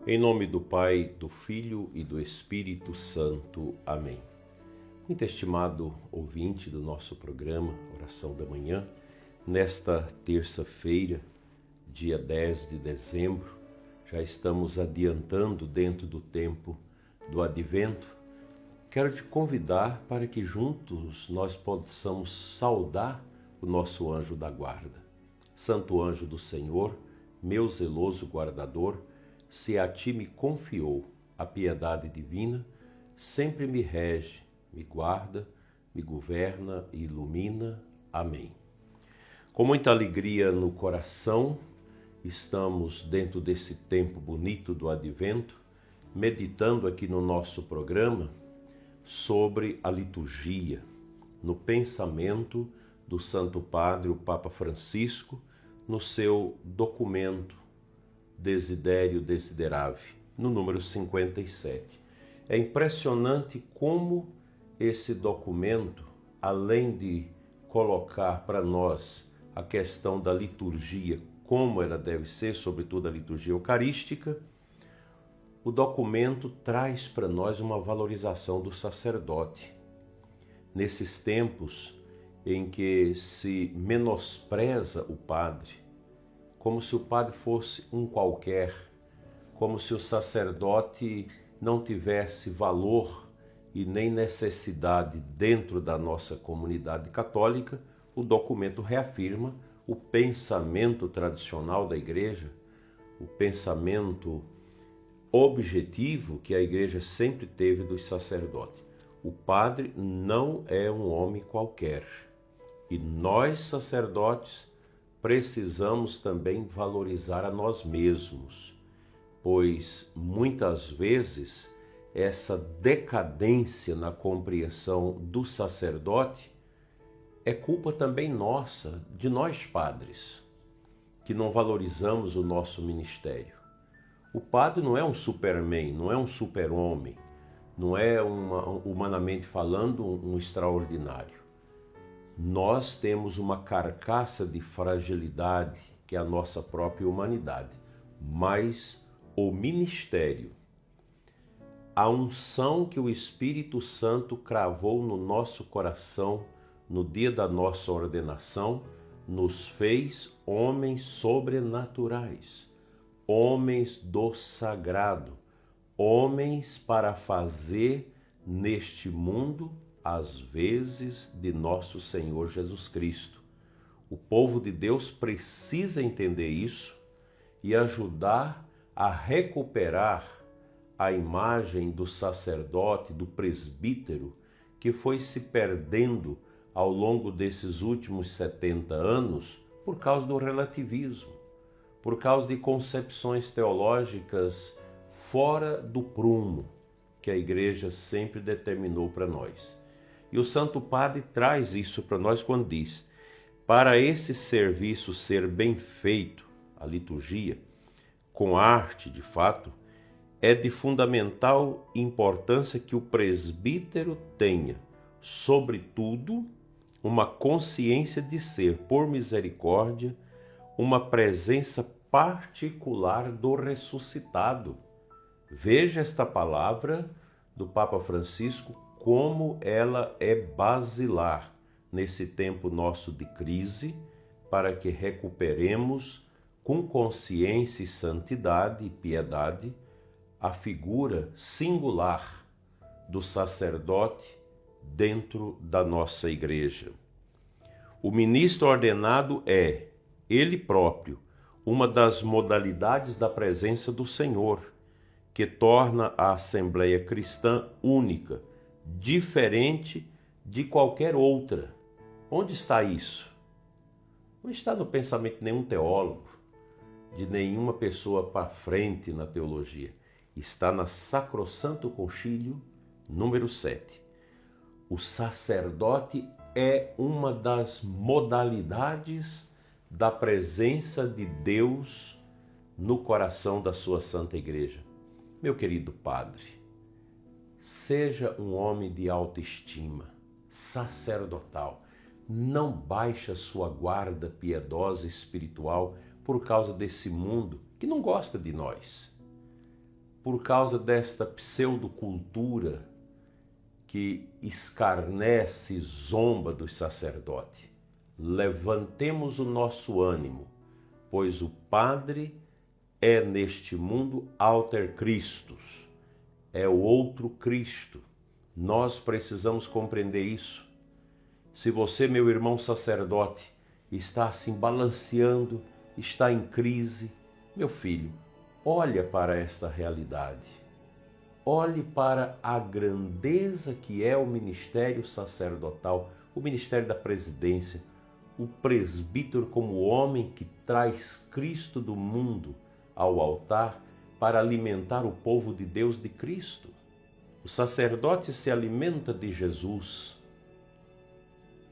Em nome do Pai, do Filho e do Espírito Santo. Amém. Muito estimado ouvinte do nosso programa Oração da Manhã, nesta terça-feira, dia 10 de dezembro, já estamos adiantando dentro do tempo do Advento. Quero te convidar para que juntos nós possamos saudar o nosso anjo da guarda. Santo anjo do Senhor, meu zeloso guardador, se a ti me confiou a piedade divina, sempre me rege, me guarda, me governa e ilumina. Amém. Com muita alegria no coração, estamos dentro desse tempo bonito do Advento, meditando aqui no nosso programa sobre a liturgia, no pensamento do Santo Padre, o Papa Francisco, no seu documento Desiderio Desiderave, no número 57. É impressionante como esse documento, além de colocar para nós a questão da liturgia, como ela deve ser, sobretudo a liturgia eucarística, o documento traz para nós uma valorização do sacerdote. Nesses tempos em que se menospreza o padre, como se o padre fosse um qualquer, como se o sacerdote não tivesse valor e nem necessidade dentro da nossa comunidade católica, o documento reafirma o pensamento tradicional da Igreja, o pensamento objetivo que a Igreja sempre teve dos sacerdotes. O padre não é um homem qualquer. E nós, sacerdotes, precisamos também valorizar a nós mesmos, pois muitas vezes essa decadência na compreensão do sacerdote é culpa também nossa, de nós padres, que não valorizamos o nosso ministério. O padre não é um superman, não é um super-homem, não é, humanamente falando, um extraordinário. Nós temos uma carcaça de fragilidade, que é a nossa própria humanidade, mas o ministério, a unção que o Espírito Santo cravou no nosso coração no dia da nossa ordenação, nos fez homens sobrenaturais, homens do sagrado, homens para fazer neste mundo as vezes de nosso Senhor Jesus Cristo. O povo de Deus precisa entender isso e ajudar a recuperar a imagem do sacerdote, do presbítero, que foi se perdendo ao longo desses últimos 70 anos por causa do relativismo, por causa de concepções teológicas fora do prumo que a Igreja sempre determinou para nós. E o Santo Padre traz isso para nós quando diz: para esse serviço ser bem feito, a liturgia, com arte de fato, é de fundamental importância que o presbítero tenha, sobretudo, uma consciência de ser, por misericórdia, uma presença particular do ressuscitado. Veja esta palavra do Papa Francisco, como ela é basilar nesse tempo nosso de crise, para que recuperemos com consciência e santidade e piedade a figura singular do sacerdote dentro da nossa Igreja. O ministro ordenado é, ele próprio, uma das modalidades da presença do Senhor, que torna a Assembleia Cristã única, diferente de qualquer outra. Onde está isso? Não está no pensamento de nenhum teólogo, de nenhuma pessoa para frente na teologia. Está na Sacrosanto Concílio número 7. O sacerdote é uma das modalidades da presença de Deus no coração da sua Santa Igreja. Meu querido Padre, seja um homem de autoestima, sacerdotal. Não baixe a sua guarda piedosa e espiritual por causa desse mundo que não gosta de nós. por causa desta pseudocultura que escarnece e zomba dos sacerdotes. Levantemos o nosso ânimo, pois o Padre é neste mundo alter Christus, é o outro Cristo. Nós precisamos compreender isso. Se você, meu irmão sacerdote, está assim balanceando, está em crise, meu filho, olha para esta realidade. Olhe para a grandeza que é o ministério sacerdotal, o ministério da presidência, o presbítero como homem que traz Cristo do mundo ao altar para alimentar o povo de Deus de Cristo. O sacerdote se alimenta de Jesus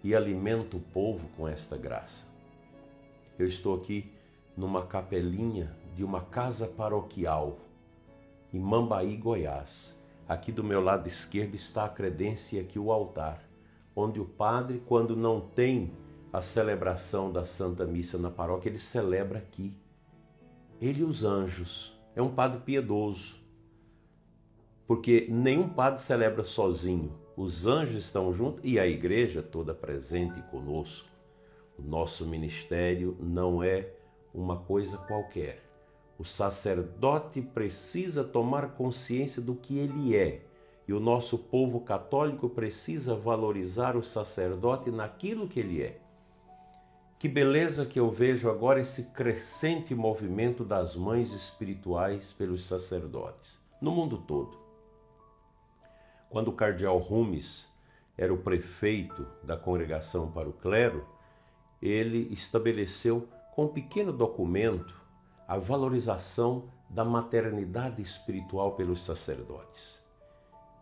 e alimenta o povo com esta graça. Eu estou aqui numa capelinha de uma casa paroquial em Mambaí, Goiás. Aqui do meu lado esquerdo está a credência e aqui o altar, onde o padre, quando não tem a celebração da Santa Missa na paróquia, ele celebra aqui. Ele e os anjos. É um padre piedoso, porque nenhum padre celebra sozinho. Os anjos estão juntos e a igreja toda presente conosco. O nosso ministério não é uma coisa qualquer. O sacerdote precisa tomar consciência do que ele é. E o nosso povo católico precisa valorizar o sacerdote naquilo que ele é. Que beleza que eu vejo agora esse crescente movimento das mães espirituais pelos sacerdotes, no mundo todo. Quando o cardeal Rumes era o prefeito da Congregação para o Clero, ele estabeleceu com um pequeno documento a valorização da maternidade espiritual pelos sacerdotes.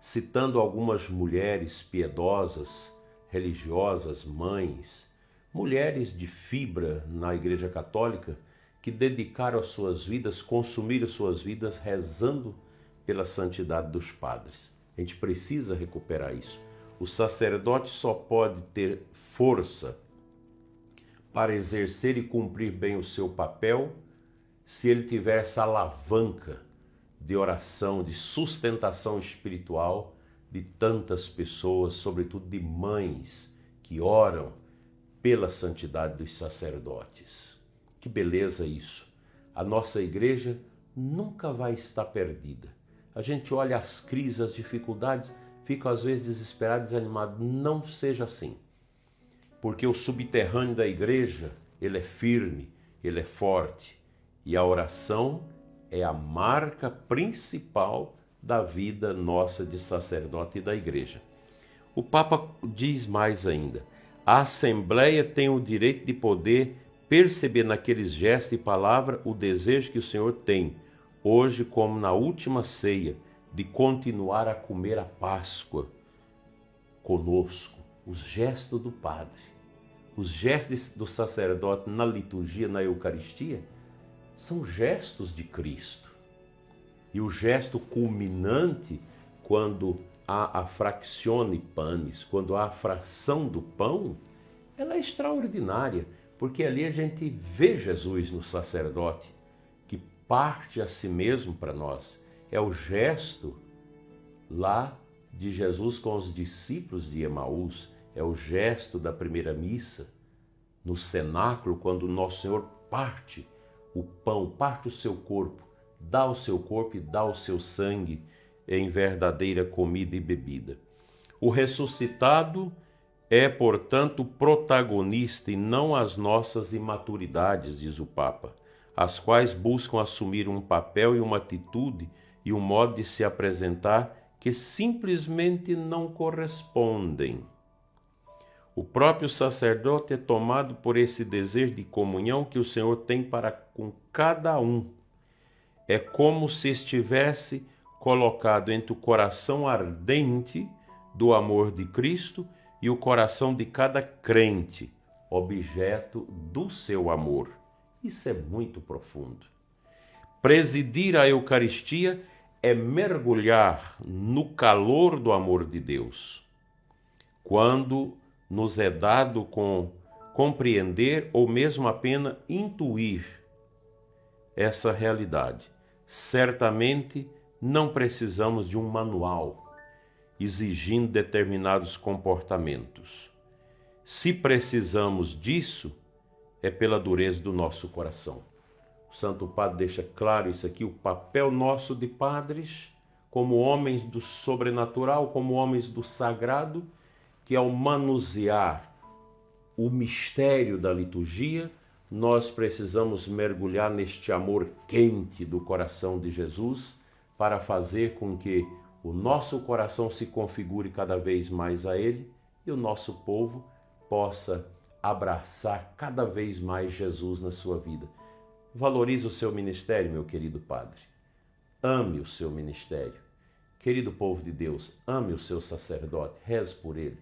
Citando algumas mulheres piedosas, religiosas, mães, mulheres de fibra na Igreja Católica que dedicaram as suas vidas, consumiram suas vidas rezando pela santidade dos padres. A gente precisa recuperar isso. O sacerdote só pode ter força para exercer e cumprir bem o seu papel se ele tiver essa alavanca de oração, de sustentação espiritual de tantas pessoas, sobretudo de mães que oram pela santidade dos sacerdotes. Que beleza isso! A nossa igreja nunca vai estar perdida. A gente olha as crises, as dificuldades, fica às vezes desesperado, desanimado. Não seja assim. Porque o subterrâneo da igreja, ele é firme, ele é forte. E a oração é a marca principal da vida nossa de sacerdote e da igreja. O Papa diz mais ainda: a Assembleia tem o direito de poder perceber naqueles gestos e palavras o desejo que o Senhor tem, hoje como na última ceia, de continuar a comer a Páscoa conosco. Os gestos do Padre, os gestos do sacerdote na liturgia, na Eucaristia, são gestos de Cristo. E o gesto culminante, quando há a fractione panis, quando há a fração do pão, ela é extraordinária, porque ali a gente vê Jesus no sacerdote, que parte a si mesmo para nós. É o gesto lá de Jesus com os discípulos de Emaús, é o gesto da primeira missa, no cenáculo, quando Nosso Senhor parte o pão, parte o seu corpo, dá o seu corpo e dá o seu sangue em verdadeira comida e bebida. O ressuscitado é, portanto, protagonista e não as nossas imaturidades, diz o Papa, as quais buscam assumir um papel e uma atitude e um modo de se apresentar que simplesmente não correspondem. O próprio sacerdote é tomado por esse desejo de comunhão que o Senhor tem para com cada um. É como se estivesse colocado entre o coração ardente do amor de Cristo e o coração de cada crente, objeto do seu amor. Isso é muito profundo. Presidir a Eucaristia é mergulhar no calor do amor de Deus. Quando nos é dado compreender ou mesmo apenas intuir essa realidade, certamente Não precisamos de um manual exigindo determinados comportamentos. Se precisamos disso, é pela dureza do nosso coração. O Santo Padre deixa claro isso aqui, o papel nosso de padres, como homens do sobrenatural, como homens do sagrado, que ao manusear o mistério da liturgia, nós precisamos mergulhar neste amor quente do coração de Jesus para fazer com que o nosso coração se configure cada vez mais a Ele e o nosso povo possa abraçar cada vez mais Jesus na sua vida. Valorize o seu ministério, meu querido Padre. Ame o seu ministério. Querido povo de Deus, ame o seu sacerdote, reze por ele.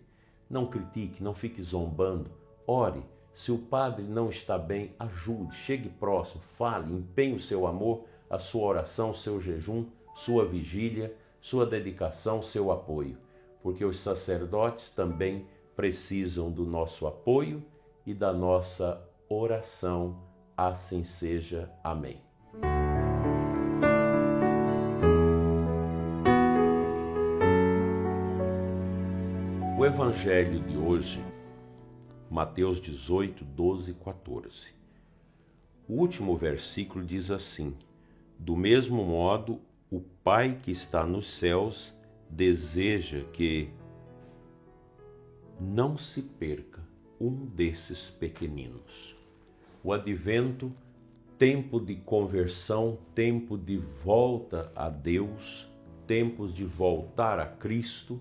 Não critique, não fique zombando. Ore. Se o padre não está bem, ajude, chegue próximo, fale, empenhe o seu amor, a sua oração, seu jejum, sua vigília, sua dedicação, seu apoio. Porque os sacerdotes também precisam do nosso apoio e da nossa oração. Assim seja. Amém. O Evangelho de hoje, Mateus 18, 12 e 14. O último versículo diz assim: do mesmo modo, o Pai que está nos céus deseja que não se perca um desses pequeninos. O advento, tempo de conversão, tempo de volta a Deus, tempos de voltar a Cristo,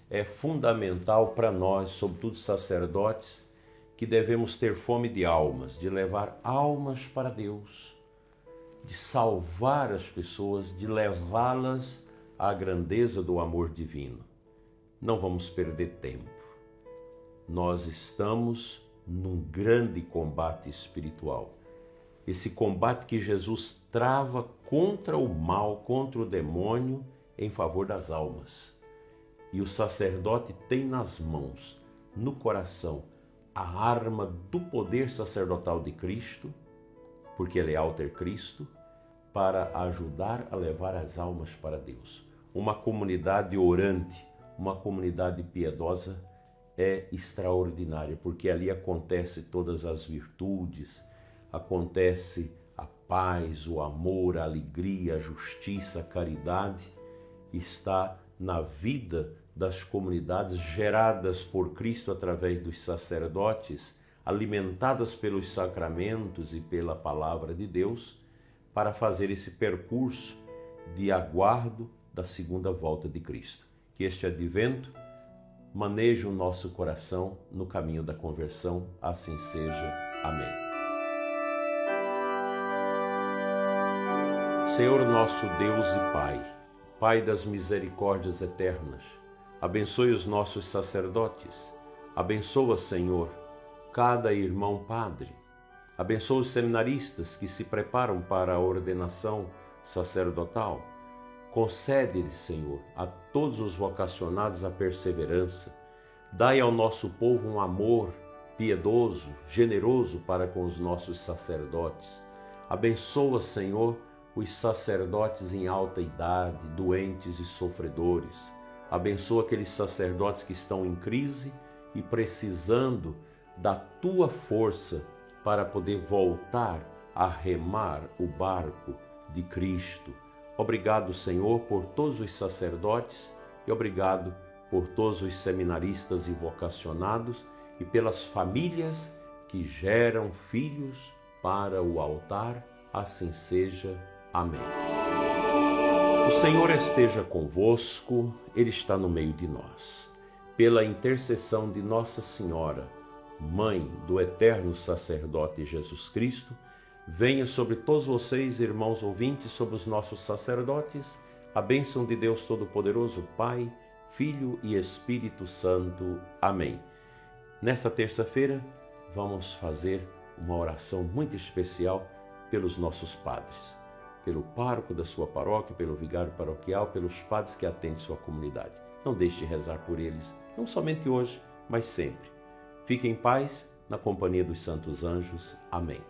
é fundamental para nós, sobretudo sacerdotes, que devemos ter fome de almas, de levar almas para Deus, de salvar as pessoas, de levá-las à grandeza do amor divino. Não vamos perder tempo. Nós estamos num grande combate espiritual. Esse combate que Jesus trava contra o mal, contra o demônio, em favor das almas. E o sacerdote tem nas mãos, no coração, a arma do poder sacerdotal de Cristo, porque ele é alter Cristo, para ajudar a levar as almas para Deus. Uma comunidade orante, uma comunidade piedosa é extraordinária, porque ali acontece todas as virtudes, acontece a paz, o amor, a alegria, a justiça, a caridade, está na vida das comunidades geradas por Cristo através dos sacerdotes, alimentadas pelos sacramentos e pela palavra de Deus, para fazer esse percurso de aguardo da segunda volta de Cristo. Que este advento maneje o nosso coração no caminho da conversão, assim seja. Amém. Senhor nosso Deus e Pai, Pai das misericórdias eternas, abençoe os nossos sacerdotes, abençoa, Senhor, cada irmão padre, abençoa os seminaristas que se preparam para a ordenação sacerdotal, concede-lhes, Senhor, a todos os vocacionados a perseverança, dai ao nosso povo um amor piedoso, generoso para com os nossos sacerdotes, abençoa, Senhor, os sacerdotes em alta idade, doentes e sofredores. Abençoa aqueles sacerdotes que estão em crise e precisando da Tua força para poder voltar a remar o barco de Cristo. Obrigado, Senhor, por todos os sacerdotes e obrigado por todos os seminaristas e vocacionados e pelas famílias que geram filhos para o altar. Assim seja. Amém. O Senhor esteja convosco, Ele está no meio de nós. Pela intercessão de Nossa Senhora, Mãe do eterno sacerdote Jesus Cristo, venha sobre todos vocês, irmãos ouvintes, sobre os nossos sacerdotes, a bênção de Deus Todo-Poderoso, Pai, Filho e Espírito Santo. Amém. Nesta terça-feira, vamos fazer uma oração muito especial pelos nossos padres, pelo pároco da sua paróquia, pelo vigário paroquial, pelos padres que atendem sua comunidade. Não deixe de rezar por eles, não somente hoje, mas sempre. Fique em paz, na companhia dos santos anjos. Amém.